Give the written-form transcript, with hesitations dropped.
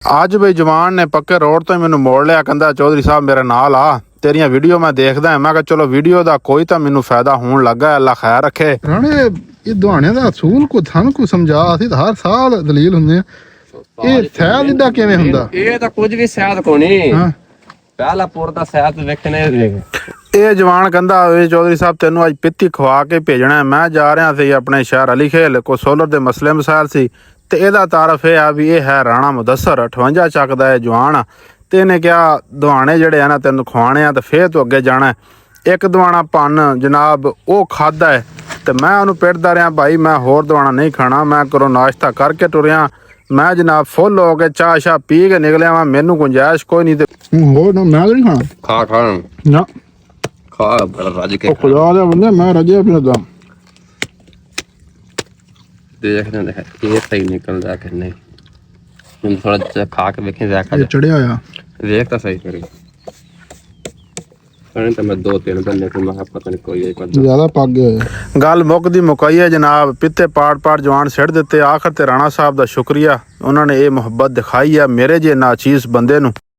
ਅੱਜ ਬਈ ਜਵਾਨ ਨੇ ਪੱਕੇ ਰੋਡ ਤੋਂ ਹੀ ਮੈਨੂੰ ਮੋੜ ਲਿਆ, ਕਹਿੰਦਾ ਚੌਧਰੀ ਸਾਹਿਬ ਮੇਰੇ ਨਾਲ ਆ, ਤੇਰੀਆਂ ਵੀਡੀਓ ਮੈਂ ਦੇਖਦਾ। ਮੈਂ ਕਿਹਾ ਚਲੋ ਵੀਡੀਓ ਦਾ ਕੋਈ ਤਾਂ ਮੈਨੂੰ ਫਾਇਦਾ ਹੋਣ ਲੱਗਾ, ਅੱਲਾ ਖੈਰ ਰੱਖੇ। ਰਾਣੇ ਇਹ ਦੁਹਾਣਿਆਂ ਦਾ ਅਸੂਲ ਕੋ ਥਾਨੂੰ ਕੋ ਸਮਝਾ, ਅਸੀਂ ਤਾਂ ਹਰ ਸਾਲ ਦਲੀਲ ਹੁੰਦੇ ਆ। ਇਹ ਸੈਦ ਇਦਾਂ ਕਿਵੇਂ ਹੁੰਦਾ? ਇਹ ਤਾਂ ਕੁਝ ਵੀ ਸੈਦ ਕੋ ਨਹੀਂ। ਪਹਿਲਾ ਪੁਰ ਦਾ ਸੈਦ ਵੇਖਣੇ ਇਹ ਜਵਾਨ ਕਹਿੰਦਾ ਓਏ ਚੌਧਰੀ ਸਾਹਿਬ ਤੈਨੂੰ ਅੱਜ ਪਿੱਤੀ ਖਵਾ ਕੇ ਭੇਜਣਾ। ਮੈਂ ਜਾ ਰਿਹਾ ਸੀ ਆਪਣੇ ਸ਼ਹਿਰ ਅਲੀ ਖੇਲ, ਕੋ ਸੋਲਰ ਦੇ ਮਸਲੇ ਮਸਾਇਲ ਸੀ, ਤੇ ਇਹਦਾ ਤਾਰਫ ਇਹ ਆ ਵੀ ਇਹ ਹੈ ਰਾਣਾ ਮੁਦੱਸਰ 58 ਚੱਕਦਾ ਹੈ ਜਵਾਨ। ਤੇ ਇਹਨੇ ਕਿਹਾ ਦੁਹਾਣੇ ਜਿਹੜੇ ਆ ਨਾ ਤੈਨੂੰ ਖਵਾਣੇ ਆ ਤੇ ਫੇਰ ਤੂੰ ਅੱਗੇ ਜਾਣਾ। ਇੱਕ ਦੁਆਣਾ ਭੰਨ ਜਨਾਬ ਉਹ ਖਾਦਾ ਹੈ ਤੇ ਮੈਂ ਉਹਨੂੰ ਪਿੱਟਦਾ ਰਿਹਾ, ਭਾਈ ਮੈਂ ਹੋਰ ਦੁਆਣਾ ਨਹੀਂ ਖਾਣਾ। ਮੈਂ ਘਰੋਂ ਨਾਸ਼ਤਾ ਕਰਕੇ ਟੁਰਿਆ, ਮੈਂ ਜਨਾਬ ਫੁੱਲ ਹੋ ਕੇ ਚਾਹ ਸ਼ਾਹ ਪੀ ਕੇ ਨਿਕਲਿਆ ਵਾ, ਮੈਨੂੰ ਗੁੰਜਾਇਸ਼ ਕੋਈ ਨਹੀਂ। ਤੇ ਹੋਰ ਨਾ ਮੈਂ ਨਹੀਂ ਖਾਣਾ। ਖਾ ਨਾ ਖਾ ਰੱਜ ਕੇ ਖੁਦਾ ਦਾ ਬੰਦਾ, ਮੈਂ ਰੱਜਿਆ ਫਿਰਦਾ। ਦੇਖਦੇ ਨੇ ਇਹ ਸਹੀ ਨਿਕਲਦਾ ਕਿ ਨਹੀਂ। ਹੁਣ ਥੋੜਾ ਜਿਹਾ ਖਾ ਕੇ ਵੇਖੇ ਜਾ ਇਹ ਚੜਿਆ ਆ, ਵੇਖ ਤਾਂ ਸਹੀ ਕਰੀ। ਤਾਂ ਮੈਂ 2-3 ਦਿਨ ਨਿਕਲ ਮੈਂ ਪਤਾ ਨਹੀਂ ਕੋਈ ਜ਼ਿਆਦਾ ਪੱਕ ਗਿਆ। ਗੱਲ ਮੁੱਕਦੀ ਮੁਕਾਈ ਹੈ ਜਨਾਬ, ਪਿੱਤੇ ਪਾੜ ਜਵਾਨ ਸਿੱਟ ਦਿੱਤੇ। ਆਖਰ ਤੇ ਰਾਣਾ ਸਾਹਿਬ ਦਾ ਸ਼ੁਕਰੀਆ, ਉਹਨਾਂ ਨੇ ਇਹ ਮੁਹੱਬਤ ਦਿਖਾਈ ਹੈ ਮੇਰੇ ਜੇ ਨਾਚੀਜ਼ ਬੰਦੇ ਨੂੰ।